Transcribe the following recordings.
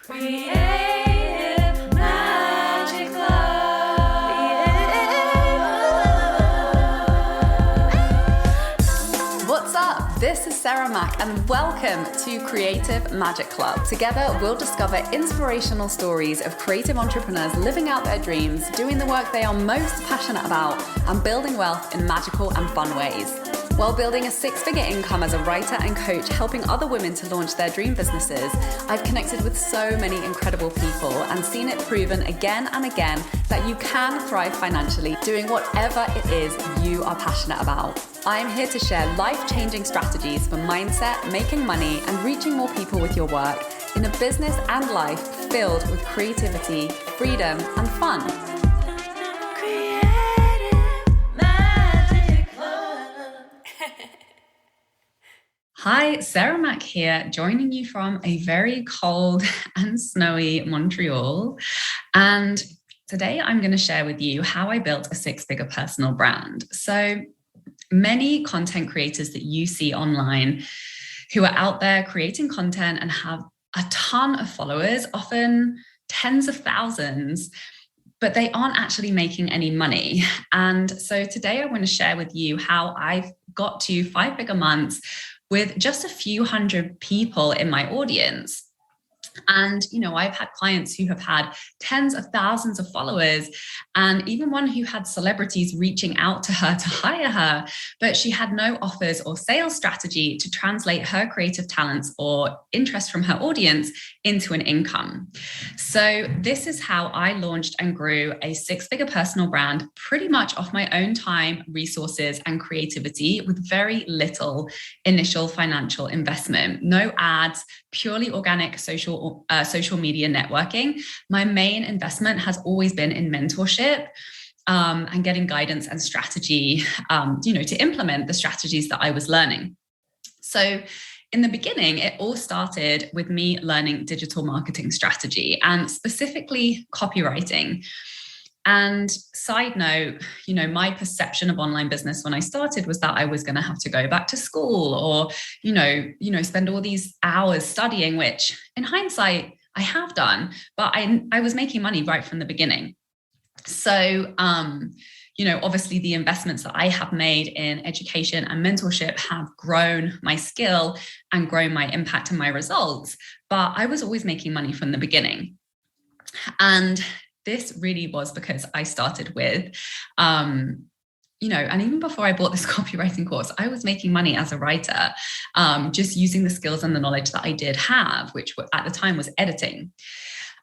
Creative Magic Club. What's up? This is Sarah Mack and welcome to Creative Magic Club. Together, we'll discover inspirational stories of creative entrepreneurs living out their dreams, doing the work they are most passionate about, and building wealth in magical and fun ways. While building a six-figure income as a writer and coach, helping other women to launch their dream businesses, I've connected with so many incredible people and seen it proven again and again that you can thrive financially doing whatever it is you are passionate about. I'm here to share life-changing strategies for mindset, making money, and reaching more people with your work in a business and life filled with creativity, freedom, and fun. Hi, Sarah Mack here, joining you from a very cold and snowy Montreal. And today I'm going to share with you how I built a six-figure personal brand. So many content creators that you see online who are out there creating content and have a ton of followers, often tens of thousands, but they aren't actually making any money. And so today I want to share with you how I've got to 5-figure months with just a few hundred people in my audience. And, I've had clients who have had tens of thousands of followers, and even one who had celebrities reaching out to her to hire her, but she had no offers or sales strategy to translate her creative talents or interest from her audience into an income. So this is how I launched and grew a six-figure personal brand pretty much off my own time, resources, and creativity with very little initial financial investment. No ads, purely organic social media networking. My main investment has always been in mentorship and getting guidance and strategy, to implement the strategies that I was learning. So in the beginning, it all started with me learning digital marketing strategy and specifically copywriting. And side note, my perception of online business when I started was that I was going to have to go back to school or, spend all these hours studying, which in hindsight, I have done, but I was making money right from the beginning. So, obviously the investments that I have made in education and mentorship have grown my skill and grown my impact and my results, but I was always making money from the beginning. And this really was because I started with, and even before I bought this copywriting course, I was making money as a writer, just using the skills and the knowledge that I did have, which at the time was editing.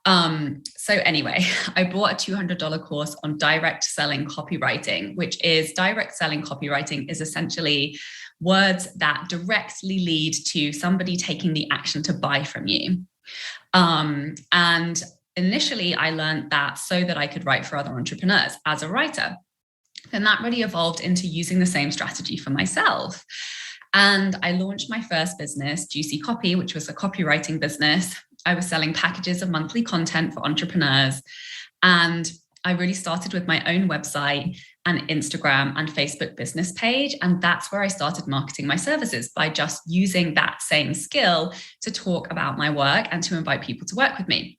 So anyway, I bought a $200 course on direct selling copywriting, which is direct selling copywriting is essentially words that directly lead to somebody taking the action to buy from you. And initially, I learned that so that I could write for other entrepreneurs as a writer. Then that really evolved into using the same strategy for myself. And I launched my first business, Juicy Copy, which was a copywriting business. I was selling packages of monthly content for entrepreneurs. And I really started with my own website and Instagram and Facebook business page. And that's where I started marketing my services by just using that same skill to talk about my work and to invite people to work with me.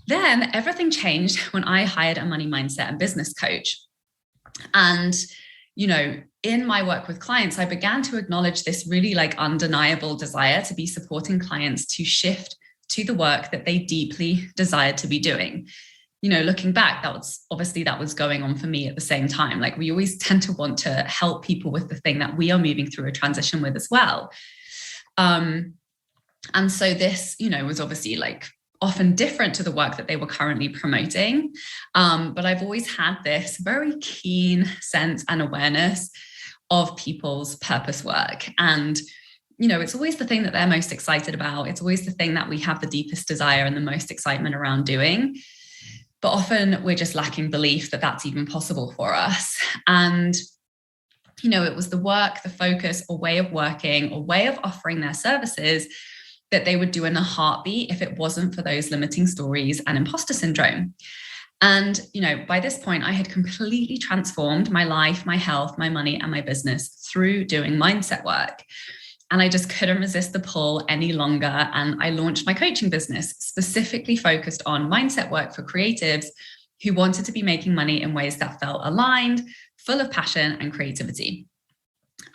Then everything changed when I hired a money mindset and business coach. And, in my work with clients, I began to acknowledge this really undeniable desire to be supporting clients to shift to the work that they deeply desired to be doing. Looking back, that was going on for me at the same time. We always tend to want to help people with the thing that we are moving through a transition with as well. And so this, was obviously often different to the work that they were currently promoting. But I've always had this very keen sense and awareness of people's purpose work. And, it's always the thing that they're most excited about. It's always the thing that we have the deepest desire and the most excitement around doing. But often we're just lacking belief that that's even possible for us. And, it was the work, the focus, or way of working, or way of offering their services that they would do in a heartbeat if it wasn't for those limiting stories and imposter syndrome. And, by this point, I had completely transformed my life, my health, my money, and my business through doing mindset work. And I just couldn't resist the pull any longer. And I launched my coaching business, specifically focused on mindset work for creatives who wanted to be making money in ways that felt aligned, full of passion and creativity.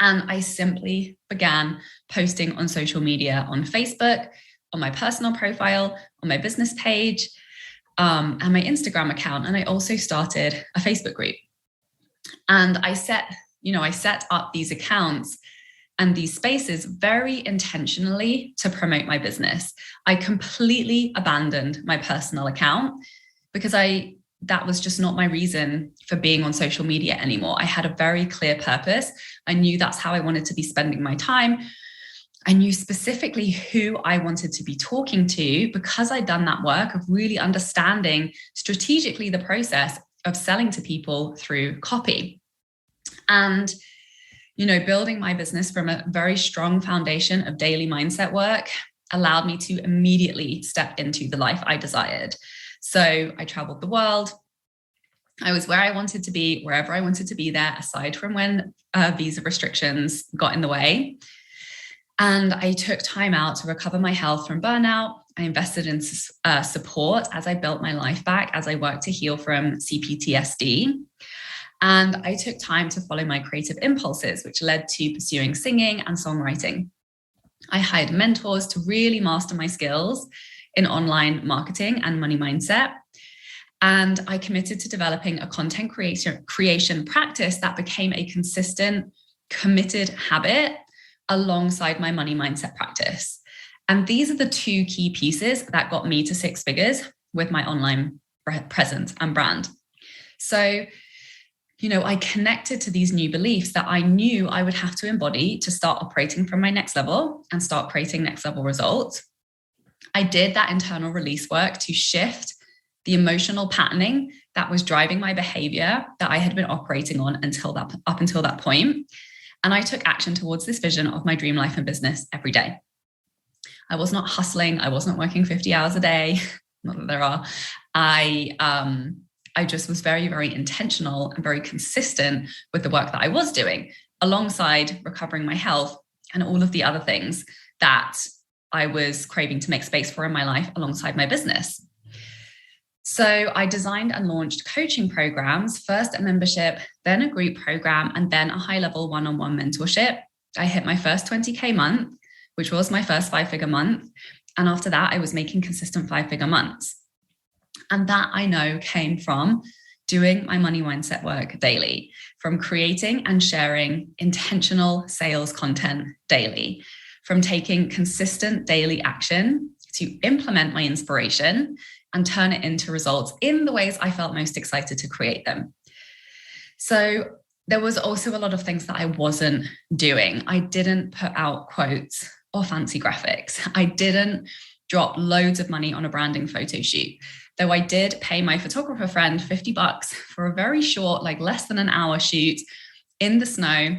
And I simply began posting on social media, on Facebook, on my personal profile, on my business page, and my Instagram account. And I also started a Facebook group. And I set up these accounts and these spaces very intentionally to promote my business. I completely abandoned my personal account because that was just not my reason for being on social media anymore. I had a very clear purpose. I knew that's how I wanted to be spending my time. I knew specifically who I wanted to be talking to because I'd done that work of really understanding strategically the process of selling to people through copy. And, building my business from a very strong foundation of daily mindset work allowed me to immediately step into the life I desired. So I traveled the world. I was where I wanted to be, wherever I wanted to be there, aside from when visa restrictions got in the way. And I took time out to recover my health from burnout. I invested in support as I built my life back, as I worked to heal from CPTSD. And I took time to follow my creative impulses, which led to pursuing singing and songwriting. I hired mentors to really master my skills in online marketing and money mindset. And I committed to developing a content creation practice that became a consistent, committed habit alongside my money mindset practice. And these are the two key pieces that got me to six figures with my online presence and brand. So, I connected to these new beliefs that I knew I would have to embody to start operating from my next level and start creating next level results. I did that internal release work to shift the emotional patterning that was driving my behavior that I had been operating on up until that point. And I took action towards this vision of my dream life and business every day. I was not hustling. I wasn't working 50 hours a day. Not that there are. I just was very, very intentional and very consistent with the work that I was doing, alongside recovering my health and all of the other things that I was craving to make space for in my life alongside my business. So I designed and launched coaching programs, first a membership, then a group program, and then a high-level one-on-one mentorship. I hit my first 20K month, which was my first 5-figure month. And after that, I was making consistent 5-figure months. And that I know came from doing my money mindset work daily, from creating and sharing intentional sales content daily, from taking consistent daily action to implement my inspiration and turn it into results in the ways I felt most excited to create them. So there was also a lot of things that I wasn't doing. I didn't put out quotes or fancy graphics. I didn't drop loads of money on a branding photo shoot. Though I did pay my photographer friend $50 for a very short, less than an hour shoot in the snow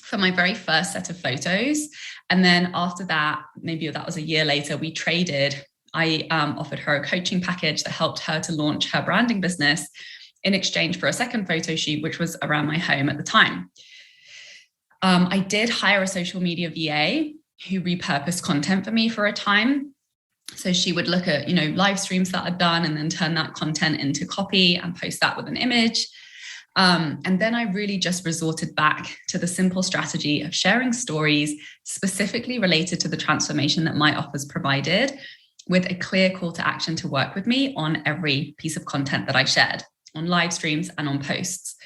for my very first set of photos. And then after that, maybe that was a year later, we traded. I offered her a coaching package that helped her to launch her branding business in exchange for a second photo shoot, which was around my home at the time. I did hire a social media VA who repurposed content for me for a time. So she would look at, live streams that I'd done and then turn that content into copy and post that with an image. And then I really just resorted back to the simple strategy of sharing stories specifically related to the transformation that my offers provided, with a clear call to action to work with me on every piece of content that I shared on live streams and on posts.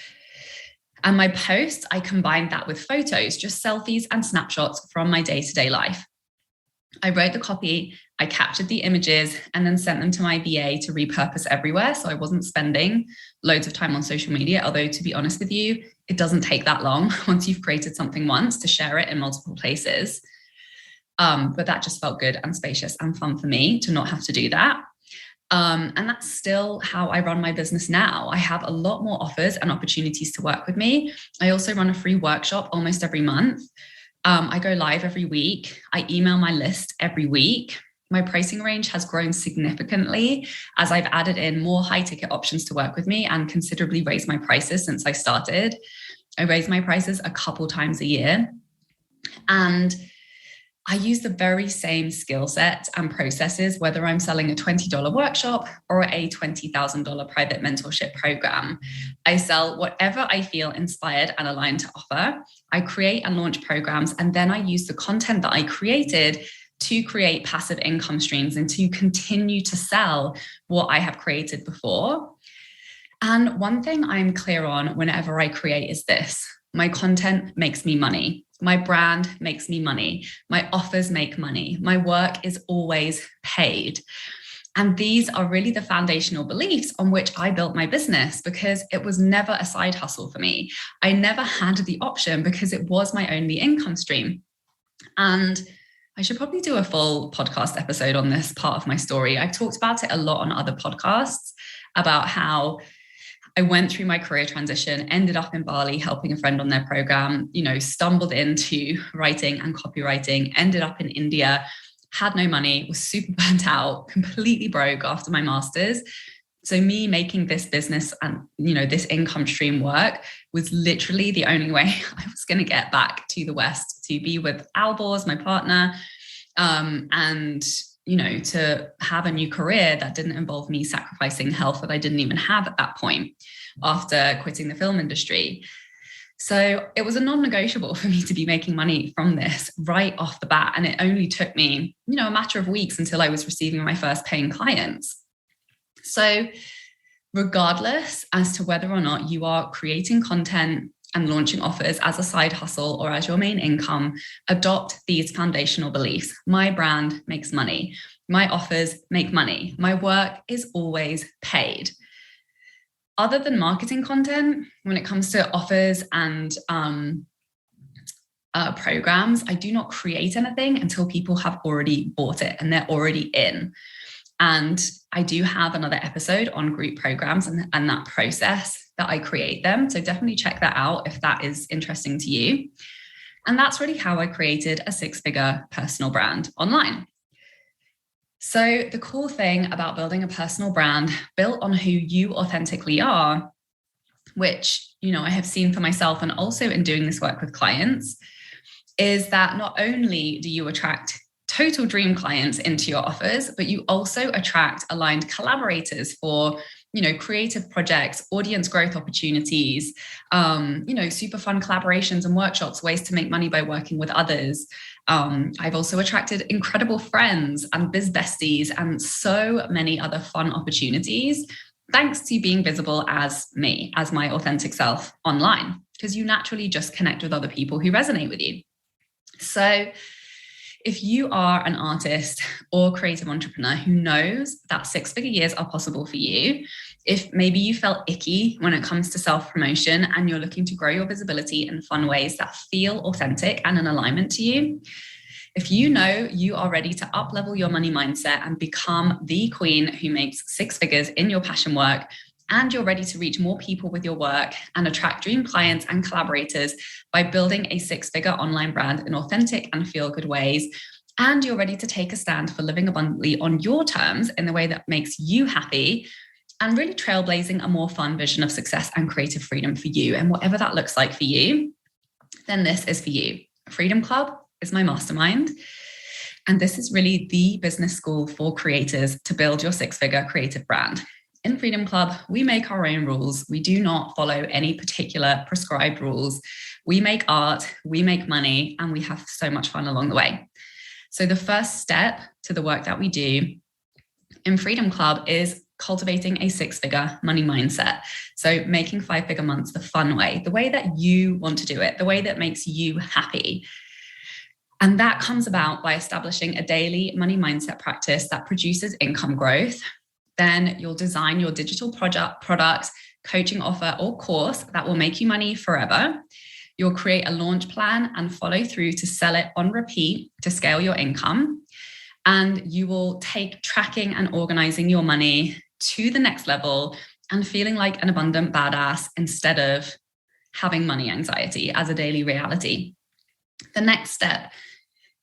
And my posts, I combined that with photos, just selfies and snapshots from my day-to-day life. I wrote the copy, I captured the images, and then sent them to my VA to repurpose everywhere. So I wasn't spending loads of time on social media, although to be honest with you, it doesn't take that long once you've created something once to share it in multiple places. But that just felt good and spacious and fun for me to not have to do that. And that's still how I run my business now. I have a lot more offers and opportunities to work with me. I also run a free workshop almost every month. I go live every week. I email my list every week. My pricing range has grown significantly as I've added in more high ticket options to work with me and considerably raised my prices since I started. I raise my prices a couple times a year. And I use the very same skill set and processes, whether I'm selling a $20 workshop or a $20,000 private mentorship program. I sell whatever I feel inspired and aligned to offer. I create and launch programs, and then I use the content that I created to create passive income streams and to continue to sell what I have created before. And one thing I'm clear on whenever I create is this: my content makes me money. My brand makes me money. My offers make money. My work is always paid. And these are really the foundational beliefs on which I built my business, because it was never a side hustle for me. I never had the option because it was my only income stream. And I should probably do a full podcast episode on this part of my story. I've talked about it a lot on other podcasts about how I went through my career transition, ended up in Bali helping a friend on their program, stumbled into writing and copywriting, ended up in India, had no money, was super burnt out, completely broke after my master's. So me making this business and, this income stream work was literally the only way I was going to get back to the West to be with Albors, my partner, and to have a new career that didn't involve me sacrificing health that I didn't even have at that point after quitting the film industry. So it was a non-negotiable for me to be making money from this right off the bat. And it only took me, a matter of weeks until I was receiving my first paying clients. So regardless as to whether or not you are creating content and launching offers as a side hustle or as your main income, adopt these foundational beliefs. My brand makes money. My offers make money. My work is always paid. Other than marketing content, when it comes to offers and programs, I do not create anything until people have already bought it and they're already in. And I do have another episode on group programs and that process that I create them. So definitely check that out if that is interesting to you. And that's really how I created a 6-figure personal brand online. So the cool thing about building a personal brand built on who you authentically are, which, I have seen for myself and also in doing this work with clients, is that not only do you attract total dream clients into your offers, but you also attract aligned collaborators for, creative projects, audience growth opportunities, super fun collaborations and workshops, ways to make money by working with others. I've also attracted incredible friends and biz besties and so many other fun opportunities, thanks to being visible as me, as my authentic self online, because you naturally just connect with other people who resonate with you. So if you are an artist or creative entrepreneur who knows that 6-figure years are possible for you, if maybe you felt icky when it comes to self-promotion and you're looking to grow your visibility in fun ways that feel authentic and in alignment to you, if you know you are ready to up-level your money mindset and become the queen who makes 6 figures in your passion work, and you're ready to reach more people with your work and attract dream clients and collaborators by building a 6-figure online brand in authentic and feel-good ways, and you're ready to take a stand for living abundantly on your terms in the way that makes you happy, and really trailblazing a more fun vision of success and creative freedom for you, and whatever that looks like for you, then this is for you. Freedom Club is my mastermind. And this is really the business school for creators to build your 6-figure creative brand. In Freedom Club, we make our own rules. We do not follow any particular prescribed rules. We make art, we make money, and we have so much fun along the way. So the first step to the work that we do in Freedom Club is cultivating a 6-figure money mindset. So making 5-figure months the fun way, the way that you want to do it, the way that makes you happy. And that comes about by establishing a daily money mindset practice that produces income growth. Then you'll design your digital product, coaching offer, or course that will make you money forever. You'll create a launch plan and follow through to sell it on repeat to scale your income. And you will take tracking and organizing your money to the next level and feeling like an abundant badass instead of having money anxiety as a daily reality. The next step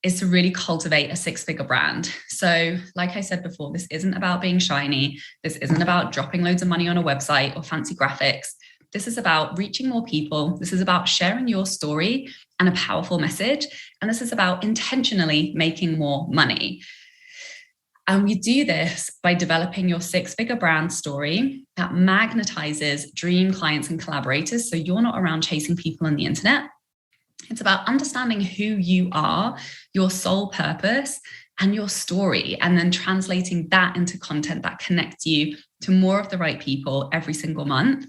is to really cultivate a 6-figure brand. So like I said before, this isn't about being shiny. This isn't about dropping loads of money on a website or fancy graphics. This is about reaching more people. This is about sharing your story and a powerful message. And this is about intentionally making more money. And we do this by developing your six-figure brand story that magnetizes dream clients and collaborators. So you're not around chasing people on the internet. It's about understanding who you are, your sole purpose, and your story, and then translating that into content that connects you to more of the right people every single month.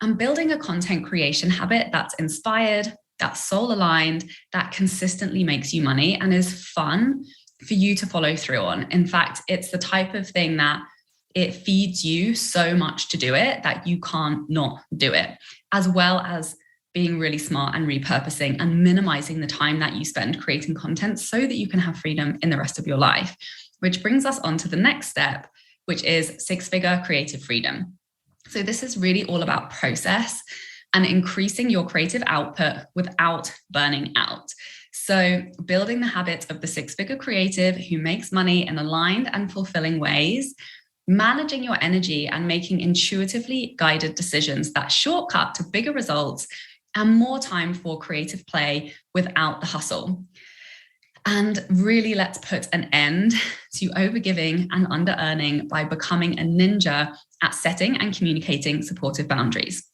And building a content creation habit that's inspired, that's soul aligned, that consistently makes you money and is fun for you to follow through on. In fact, it's the type of thing that it feeds you so much to do it that you can't not do it, as well as being really smart and repurposing and minimizing the time that you spend creating content so that you can have freedom in the rest of your life. Which brings us on to the next step, which is six-figure creative freedom. So this is really all about process and increasing your creative output without burning out. So building the habits of the six-figure creative who makes money in aligned and fulfilling ways, managing your energy and making intuitively guided decisions that shortcut to bigger results and more time for creative play without the hustle. And really, let's put an end to overgiving and under-earning by becoming a ninja at setting and communicating supportive boundaries.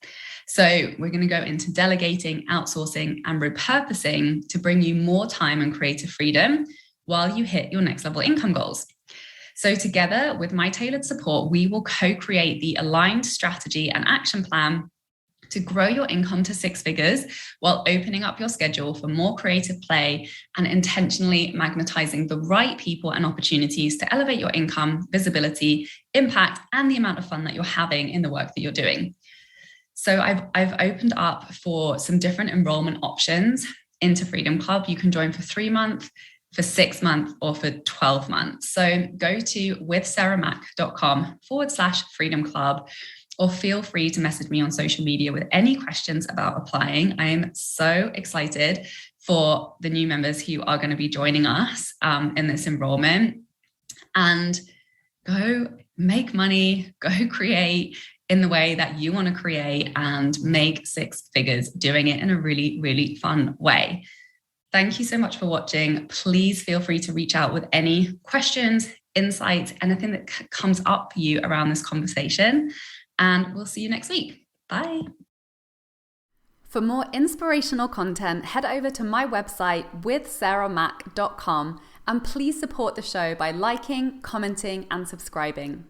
So we're going to go into delegating, outsourcing, and repurposing to bring you more time and creative freedom while you hit your next level income goals. So together with my tailored support, we will co-create the aligned strategy and action plan to grow your income to six figures while opening up your schedule for more creative play and intentionally magnetizing the right people and opportunities to elevate your income, visibility, impact, and the amount of fun that you're having in the work that you're doing. So I've opened up for some different enrollment options into Freedom Club. You can join for 3 months, for 6 months, or for 12 months. So go to withsarahmac.com/Freedom Club, or feel free to message me on social media with any questions about applying. I am so excited for the new members who are going to be joining us in this enrollment. And go make money, go create in the way that you want to create and make six figures doing it in a really, really fun way. Thank you so much for watching. Please feel free to reach out with any questions, insights, anything that comes up for you around this conversation. And we'll see you next week. Bye. For more inspirational content, head over to my website withsarahmac.com and please support the show by liking, commenting, and subscribing.